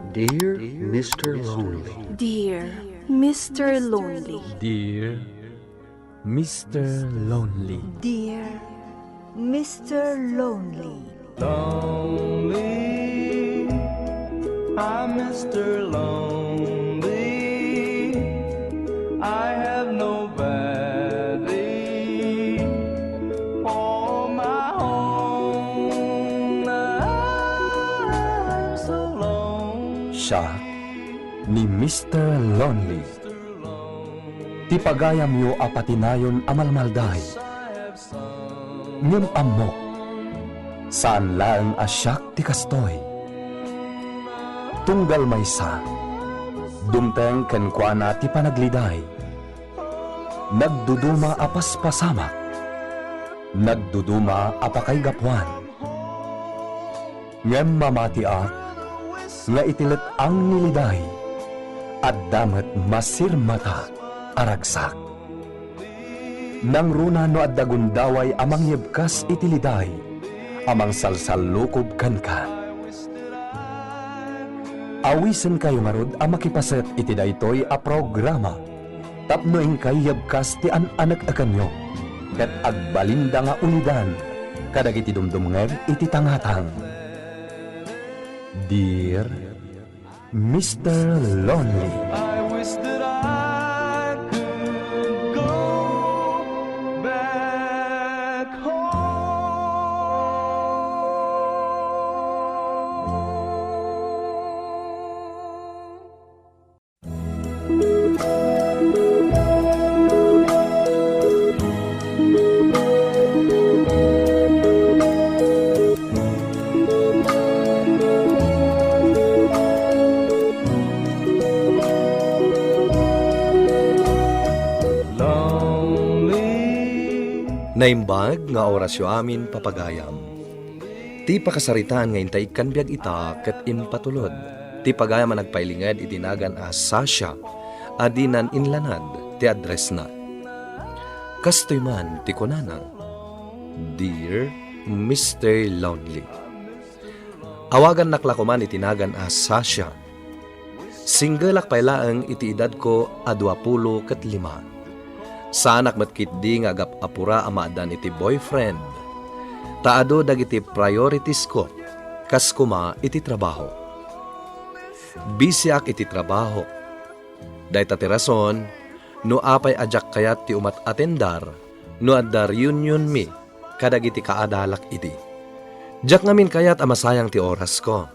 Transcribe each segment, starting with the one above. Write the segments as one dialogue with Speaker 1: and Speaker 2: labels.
Speaker 1: Dear Mr. Lonely.
Speaker 2: Dear Mr. Lonely.
Speaker 3: Dear Mr. Lonely.
Speaker 4: Dear Mr. Lonely.
Speaker 5: Lonely, I'm Mr. Lonely. I have nobody for my own. I'm so lonely.
Speaker 3: Siya ni Mr. Lonely. Ti pagayam yo apatinayon amalmalday. Ngem amok, saan lang asyak ti kastoy. Tunggal maysa, dumteng kenkwana ti panagliday. Nagduduma apas pasamak, nagduduma apakay gapwan. Ngem mamatiak, nga itilet ang niliday, at damet masirmata aragsak. Nang runa no at dagundaway amang yebkas itiliday, amang salsalukob kanka. Awisen kayo marod ang makipaset iti daytoy a programa. Tapno kay yebkas ti an-anak akanyo, ket agbalinda nga ulidan, kadag iti dumdumngeg iti tangatang. Dear Mr. Lonely.
Speaker 5: I wish that I could go back home.
Speaker 6: Naimbag nga orasyo amin papagayam. Ti pakasaritaan nga intay kanbiag ita ket impatulod. Ti pagayam ang nagpailingad itinagan a Sasha, adinan inlanad ti address na. Kastoy man ti kunana, Dear Mr. Lonely. Awagan naklakuman itinagan a Sasha. Singgalak pailaang iti edad ko a 25. Sanak matkitdi nga agap apura amadan iti boyfriend. Taado dagiti priorities ko, kas kuma iti trabaho. Bisyak iti trabaho. Dahil tati rason, no apay ajak kayat ti umat atendar, no adda reunion mi, kadag iti kaadalak iti. Jak ngamin kayat amasayang ti oras ko.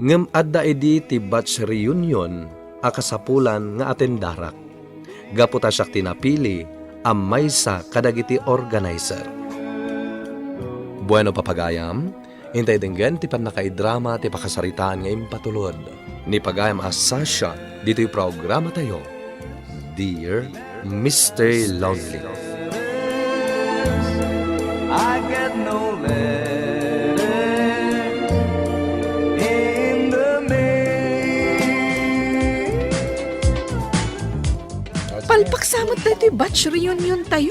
Speaker 6: Ngem adda idi ti batch reunion, akasapulan nga atendarak. Gaputa siyak tinapili ang maysa kadagiti organizer. Bueno papagayam, hintay dinggan ti panakaidrama ti pakasaritaan nga impatulod. Ni pagayam as Sasha, dito'y programa tayo, Dear Mr. Lonely.
Speaker 5: I get no letter in the mail.
Speaker 2: Palpaksamot na ito'y batch reunion tayo.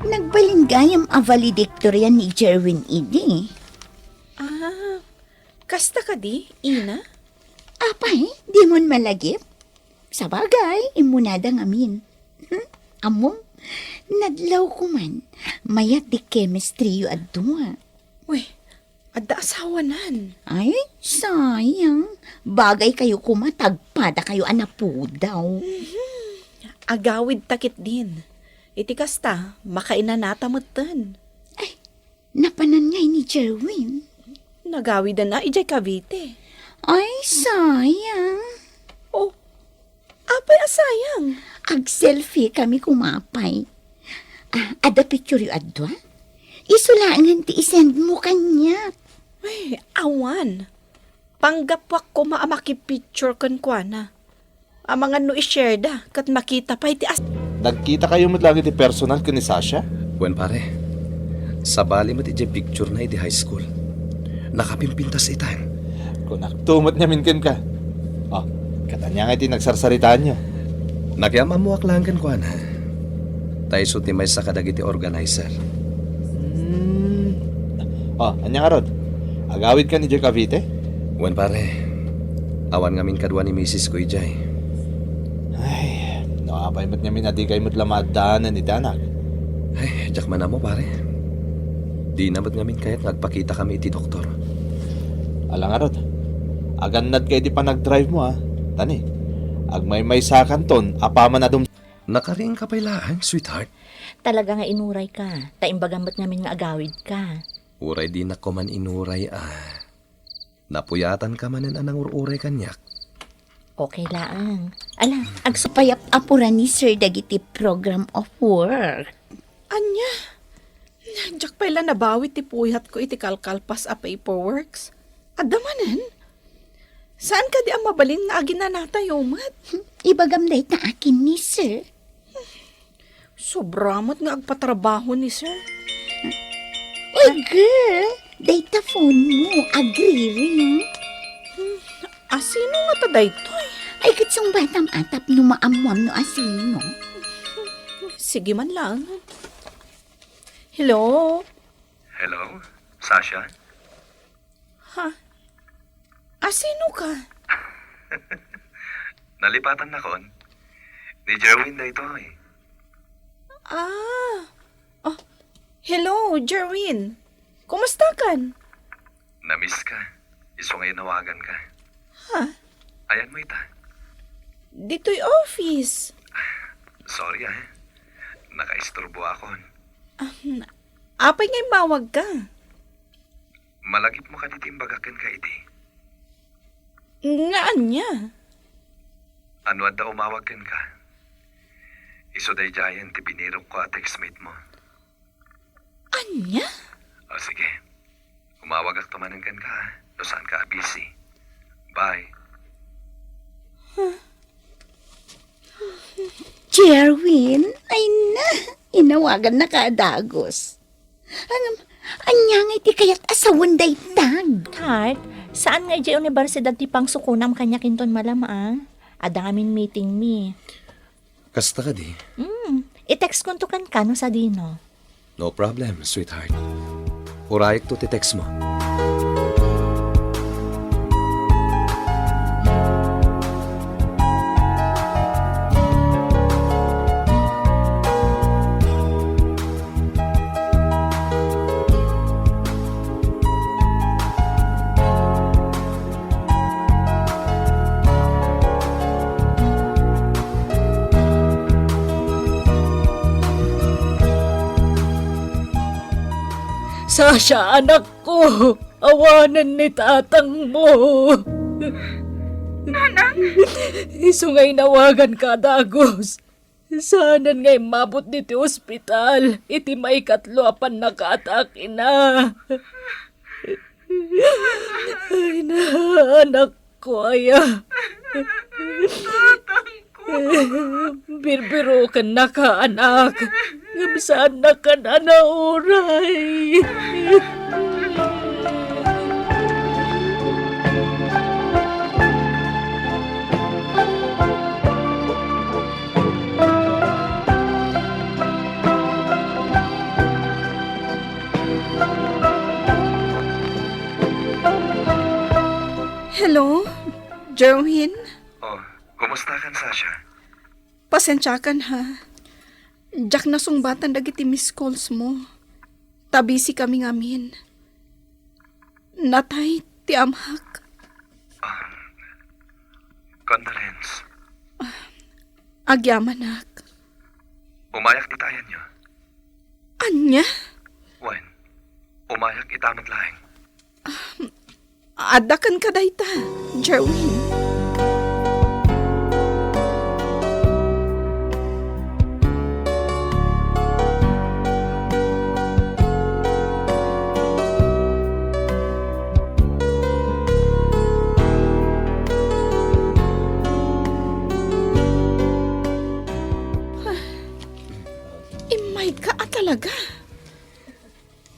Speaker 4: Nagbalinggayam ang valedictorian ni Jerwin Idi.
Speaker 2: Ah, kasta ka di, Ina?
Speaker 4: Apay, di mon malagip. Sa bagay, imunada ng amin. Amom, nadlaw ko man. Mayat di chemistry yu adwa.
Speaker 2: Uy, adda asawa nan.
Speaker 4: Ay, sayang. Bagay kayo kumatagpada kayo anapudaw.
Speaker 2: Agawid takit din. Iti kasta, makainanata moten.
Speaker 4: Ay, napanan ngay ni Jerwin.
Speaker 2: Nagawid na ijay Cavite.
Speaker 4: Ay, sayang.
Speaker 2: Oh, apay asayang.
Speaker 4: Ag-selfie kami kumapay. Ada picture yu adwa? Isulangan ti isend mo kanya.
Speaker 2: Ay, awan. Panggapwak ko maamakipicture kan kwa na. Ang mga no i-share da, kat makita pa iti as...
Speaker 7: Nagkita kayo mo lagi ti personal ko ni Sasha?
Speaker 6: Wen pare, sa bali mo ti picture na iti high school. Nakapimpintas itan.
Speaker 7: Kung nagtumot niya minkin ka. Oh, katanya nga iti nagsarsaritaan niyo.
Speaker 6: Nagyamamuak lang kan kuan ha. Tayo so ti may sa kadagiti organizer.
Speaker 7: Oh, anya nga rod? Agawid ka ni Joy Cavite?
Speaker 6: Wen pare, awan ngamin kadwa ni Mrs. ko ijay.
Speaker 7: Ay, nakapay mo't niya minadi mo't lamadaanan iti anak.
Speaker 6: Ay, jak man na mo pare. Di namat ngamin kaya't nagpakita kami iti doktor.
Speaker 7: Alang nga rod, agannad kayo di pa nag-drive mo ha. Tani, agmay-may sa kanton, apaman na dum...
Speaker 6: Nakaring ka pailaan, sweetheart.
Speaker 4: Talaga nga inuray ka. Taimbagamot namin nga agawid ka.
Speaker 6: Uray di na ko man inuray ah. Napuyatan ka manin anang ururay kanyak.
Speaker 4: Okay lang. Ala, agsupayap apura ni Sir dagiti program of work.
Speaker 2: Anya? Jak pala nabawit ti puyat ko iti kalkalpas a paperworks. Adamanan? Saan ka di ang mabalin nga aginanata yomat?
Speaker 4: Ibagamday na akin ni Sir.
Speaker 2: Sobramot nga agpatrabaho ni sir.
Speaker 4: Uy, girl! Data phone mo. Agree ring.
Speaker 2: Asino nga ta daytoy?
Speaker 4: Ay, katsong batang atap no maamuam no asino.
Speaker 2: Sige man lang. Hello?
Speaker 6: Hello, Sasha?
Speaker 2: Ha? Asino ka?
Speaker 6: Nalipatan na kon. Ni Jerwin na ito eh.
Speaker 2: Ah. Oh, hello, Jerwin. Kumusta kan?
Speaker 6: Namiss ka. Iso ngayon nawagan ka.
Speaker 2: Ha?
Speaker 6: Ayan mo ita.
Speaker 2: Dito'y office.
Speaker 6: Sorry ah. Nakaisturbo ako.
Speaker 2: Apay nga'y mawag ka.
Speaker 6: Malagip mo ka ditimbagakan ka iti.
Speaker 2: Ngaan niya?
Speaker 6: Ano at daw umawagkan ka? Iso day giant ti binirok ko at textmate mo.
Speaker 2: Anya?
Speaker 6: O sige. Umawag ak tumanan kan ka. No saan ka busy. Bye.
Speaker 4: Jerwin, ay na. Inawagan na kaadagos. Anya nga iti kayat asawan day tag.
Speaker 8: Heart, saan nga iti universidad ti pang sukunam kanya kinton malam Ada ngamin meeting mi.
Speaker 6: Kasta ka di?
Speaker 8: I-text ko to kan no sa dino.
Speaker 6: No problem, sweetheart. Urayek to ti text mo.
Speaker 2: Sasha, anak ko. Awanan ni tatang mo. Nanang? Iso nga'y nawagan ka, Dagos. Sana nga'y mabot diti ospital. Iti may katlo apan nakaatake na. Ay na, anak ko, aya. Birbiro ka na ka, anak. Saan na ka na nauray? Hello, Jerwin?
Speaker 6: Oh, kumusta kan, Sasha?
Speaker 2: Pasensyakan ha. Jak na sungbatan dagiti miss calls mo. Tabisi kami ngamin. Natay ti amhak.
Speaker 6: Condolence.
Speaker 2: Agyamanak.
Speaker 6: Umayak di tayan nyo.
Speaker 2: Anya?
Speaker 6: Wen, umayak itamat laeng.
Speaker 2: Adakan ka dayta, Jerwin.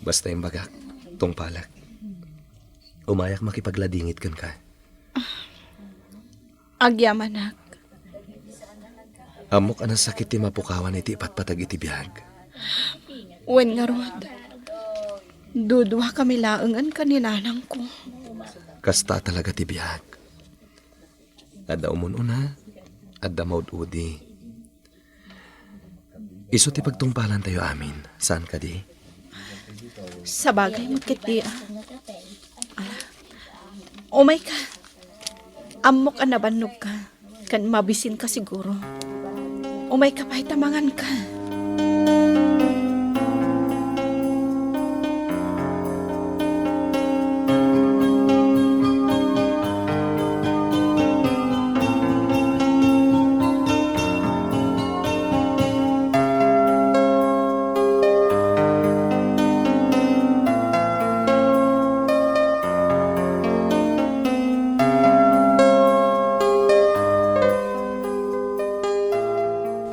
Speaker 6: Basta yung bagak, tong palak. Umayak makipagladingit kan ka.
Speaker 2: Agyamanak.
Speaker 6: Amok anang sakit ti mapukawan iti patpatag iti biyag.
Speaker 2: Wen nga rod. Dudwa kami laengan kaninanang ko.
Speaker 6: Kasta talaga ti biyag. Adda umununa, adda maud-udi. Iso ti pagtungpalan tayo amin. Saan ka di?
Speaker 2: Sa bagay mo kiti umay ka. Amok ang nabanog ka. Kan mabisin ka siguro. Umay ka pa'y tamangan ka.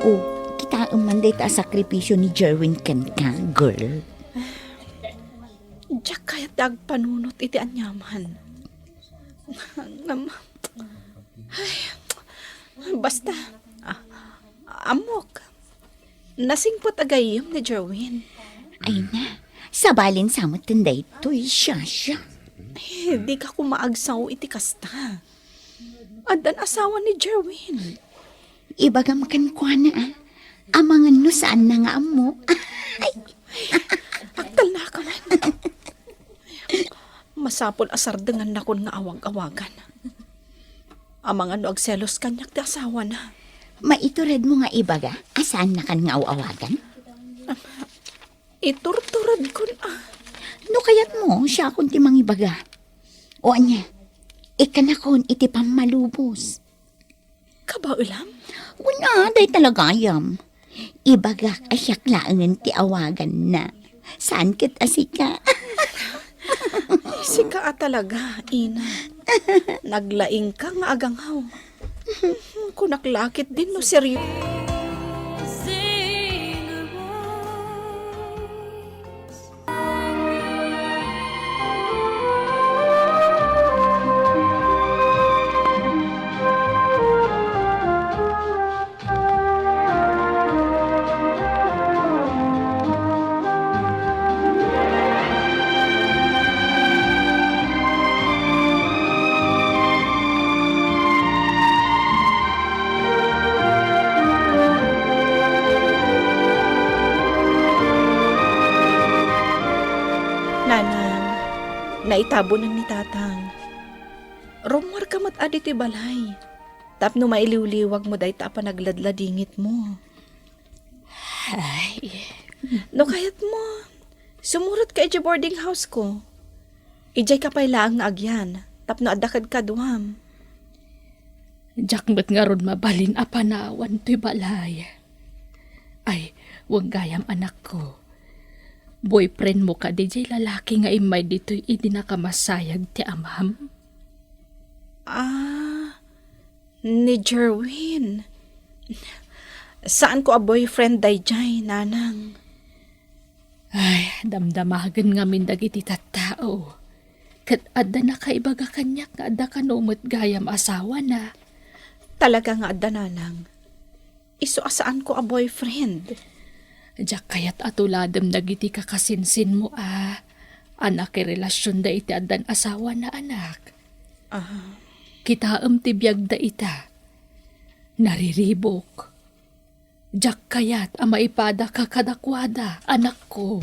Speaker 4: Oh, kita umanday ta sakripisyo ni Jerwin ken ka, girl.
Speaker 2: Diyak kaya dagpanunot iti anyaman. Ay, basta, amok. Nasingpot agayim ni Jerwin.
Speaker 4: Ay na, sabalin sa mo tinday to'y siya.
Speaker 2: Di ka kumaagsaw iti kasta. Adan asawa ni Jerwin.
Speaker 4: Ibaga makan kwa na amangan no saan na nga amo.
Speaker 2: Aktal na ka man. Masapol asar dengan nakon nga awag-awagan. Amangan no agselos kanyak ti asawa na.
Speaker 4: Maitured mo nga ibaga, asaan na kan nga awagan?
Speaker 2: Iturturad ko na.
Speaker 4: No kayat mo, siya akong timang ibaga. O anya, ikanakon iti pamalubos.
Speaker 2: Kabaulam?
Speaker 4: Una, day talaga ayam. Ibaga asyak laangan ti awagan na. Saan kit asika?
Speaker 2: Sika talaga, ina. Naglaing ka nga aganghaw. Kunaklakit din no seryo. Nanang, naitabo ng ni tatang. Rumor ka mat adi ti balay. Tapno mailiwliwag mo day ta pa nagladladingit mo.
Speaker 4: Ay,
Speaker 2: No kayat mo, sumurot ka iti boarding house ko. Ijay ka pa'y laang nga agyan. Tapno adakad ka duham.
Speaker 9: Jakmet nga ron mabalin apanawan to'y balay. Ay, wag gayam anak ko. Boyfriend mo ka, DJ lalaki nga imay dito'y idinakamasayag ti amam.
Speaker 2: Ni Jerwin. Saan ko a boyfriend day jay, nanang?
Speaker 9: Ay, damdamagan nga min dagiti tattao. Kat adda na kaibaga kanyak nga adda kanumot gayam asawa na.
Speaker 2: Talaga nga adda nanang. Iso asaan ko a boyfriend?
Speaker 9: Diyak kayat atuladam dagiti kakasinsin mo Anak relasyon da iti addan asawa na anak. Kitaam ti biyag da ita. Nariribok. Diyak kayat maipada ka kadakwada, anak ko.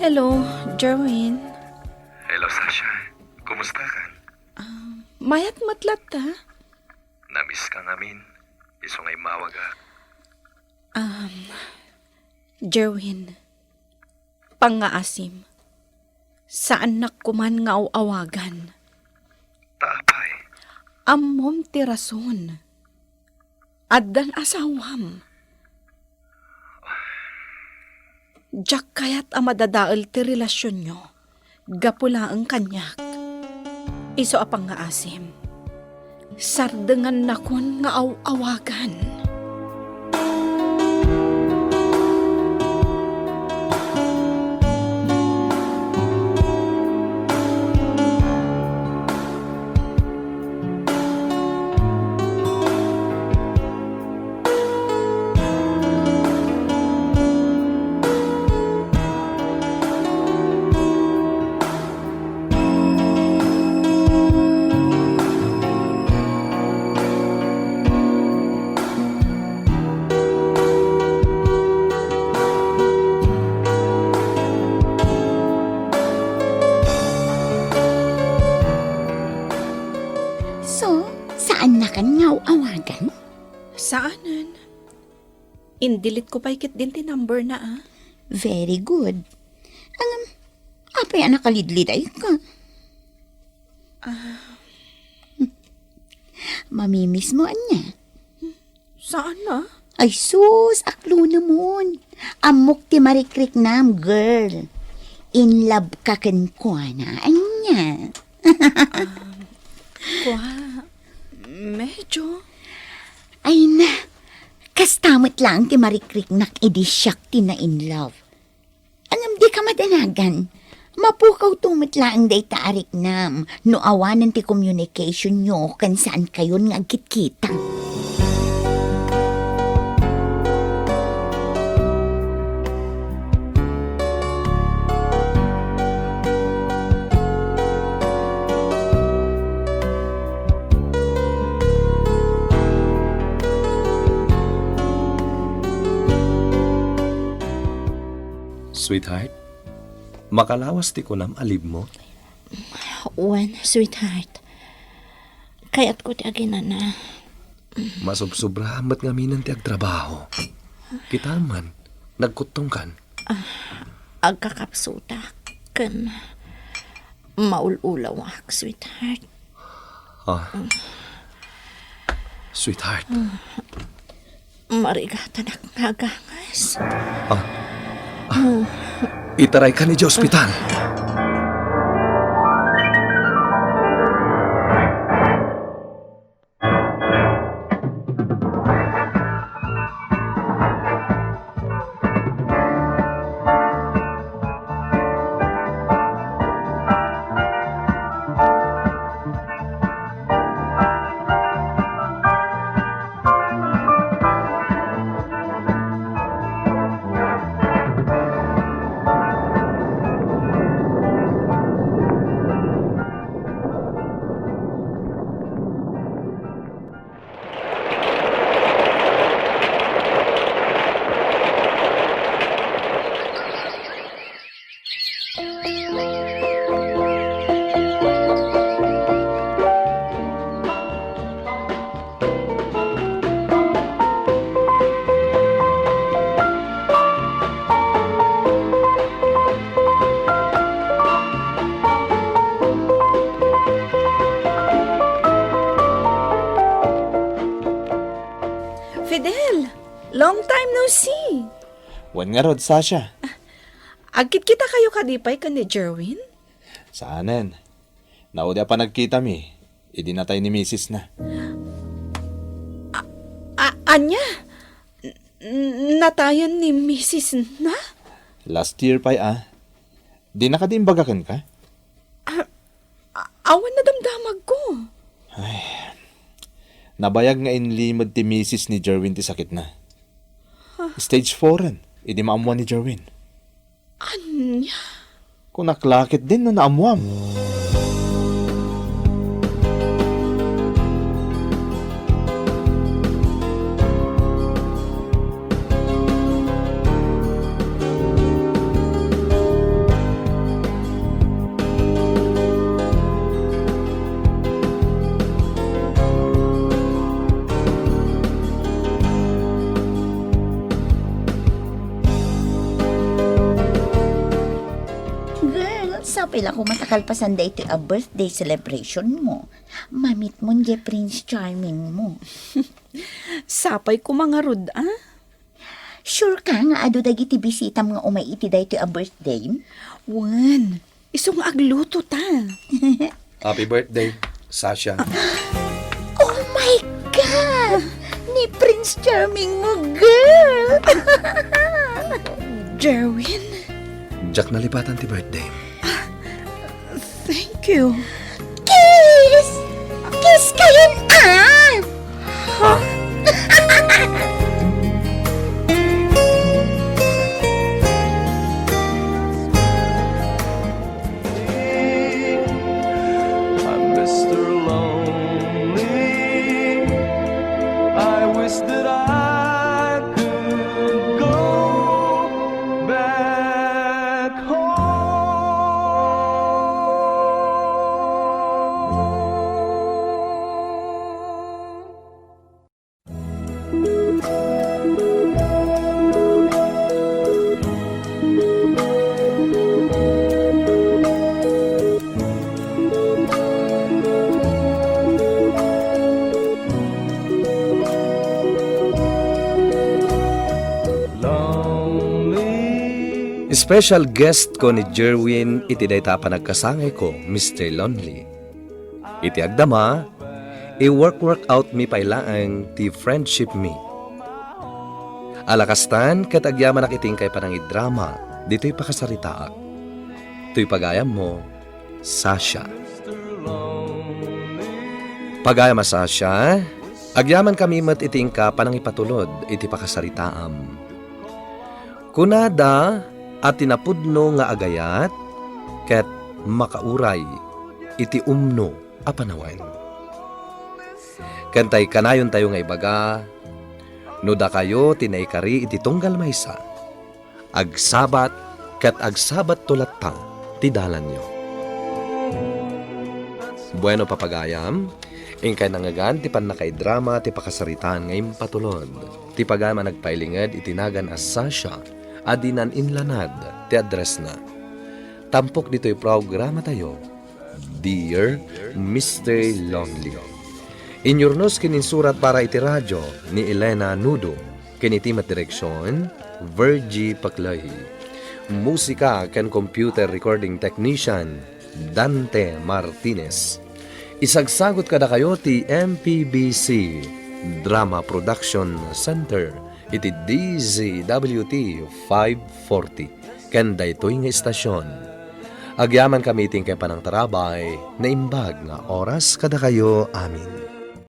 Speaker 2: Hello, Jerwin.
Speaker 6: Hello, Sasha. Kumusta ka?
Speaker 2: Mayat matlat ta?
Speaker 6: Namiss ka ngamin. Iso nga'y mawaga.
Speaker 2: Jerwin. Pangaasim. Saan na kuman nga awagan?
Speaker 6: Taapay.
Speaker 2: Ammom ti rason. Addan asawam. Diyak kayat ang madadaal ti relasyon nyo. Gapula ang kanyak. Iso apang nga asim. Sardengan na kon nga awagan.
Speaker 4: So, saan na kan nga awagan?
Speaker 2: Saanan? Indilit ko pa ikit din ti number na
Speaker 4: Very good. Apay nakalidliday ka. Mamimiss mo anya.
Speaker 2: Saan na?
Speaker 4: Ay sus, aklo namon. Amok ti marikrik nam, girl. In love ka ken ko na, anya.
Speaker 2: Medyo.
Speaker 4: Ay na, kastamot lang ti marikrik nak idisyak ti na in love. Angam di ka madanagan. Mapukaw tumit lang day taarik nam. No awanan ti communication nyo kan saan kayon nga agkit-kita.
Speaker 6: Sweetheart, makalawas ti ko nam alib mo.
Speaker 8: Wan, sweetheart. Kayat ko ti aginana.
Speaker 6: Masubsobra mat nga minan ti agtrabaho. Kita man, nagkutong kan.
Speaker 8: Agkakapsuta. Kan maululawak, sweetheart.
Speaker 6: Sweetheart,
Speaker 8: Marigatan ak ngagangas.
Speaker 6: itaray ka ni di ospital.
Speaker 2: Fidel, long time no see.
Speaker 7: Wan nga rod, Sasha.
Speaker 2: Agkit kita kayo kadipay ka ni Jerwin?
Speaker 7: Saanen. Naudya pa nagkita mi. Idi na tayo ni Mrs. na.
Speaker 2: Anya? Natayan ni Mrs. na?
Speaker 7: Last year pa Di na kadimbagakan ka?
Speaker 2: Awan na damdamag ko.
Speaker 7: Nabayag nga inlimod ti Mrs. ni Jerwin ti sakit na. Stage 4 ran. Idi maamuan ni Jerwin.
Speaker 2: Anya?
Speaker 7: Kung naklakit din no naamuam.
Speaker 4: pila ko matakalpasan da ito a birthday celebration mo. Mamit mo di Prince Charming mo.
Speaker 2: Sapay ko mga rod, ah?
Speaker 4: Sure ka nga ado dagiti bisita mga umay iti da ito a birthday?
Speaker 2: Wan, isong agluto ta.
Speaker 6: Happy birthday, Sasha.
Speaker 4: Oh my God! Ni Prince Charming mo, girl!
Speaker 2: Jerwin,
Speaker 6: Jack nalipatan ti birthday.
Speaker 2: thank you.
Speaker 4: Kiss! Kiss kayo
Speaker 5: I'm Mr. Lonely. I wish that I could go back home. Lonely.
Speaker 6: Special guest ko ni Jerwin iti dayta pa nagkasangay ko, Mr. Lonely. Iti agdama, i-work out mi pailaang ti friendship me. Alakastan, katagyaman nakiting kay panang drama, dito'y pakasaritaak. To'y pagayam mo, Sasha. Pagayam ma Sasha, agyaman kami mat iting ka panang ipatulod, iti pakasaritaam. Kunada at tinapudno nga agayat, ket makauray, iti umno apanawan. Kantay kanayon tayo nga ibaga, no da kayo tinaykari iti tunggal maysa, agsabat ket agsabat tulatta ti dalan nyo. Bueno papagayam, ingkay nangagan ti panakay drama ti pakasaritaan ngayong patulod. Ti pagayam nagpailinged itinagan as Sasha, adinan inlanad ti address na. Tampok dito'y programa tayo, Dear Mr. Lonely. Inyurnos kininsurat para iti radyo ni Elena Nudo, kinitimat direksyon, Virgie Paclahi. Musika ken computer recording technician, Dante Martinez. Isagsagot kada kayo ti MPBC Drama Production Center, iti DZWT 540. Ken daytoy nga istasyon. Agyaman kami iting kay panang tarabay na imbag nga oras kada kayo amin.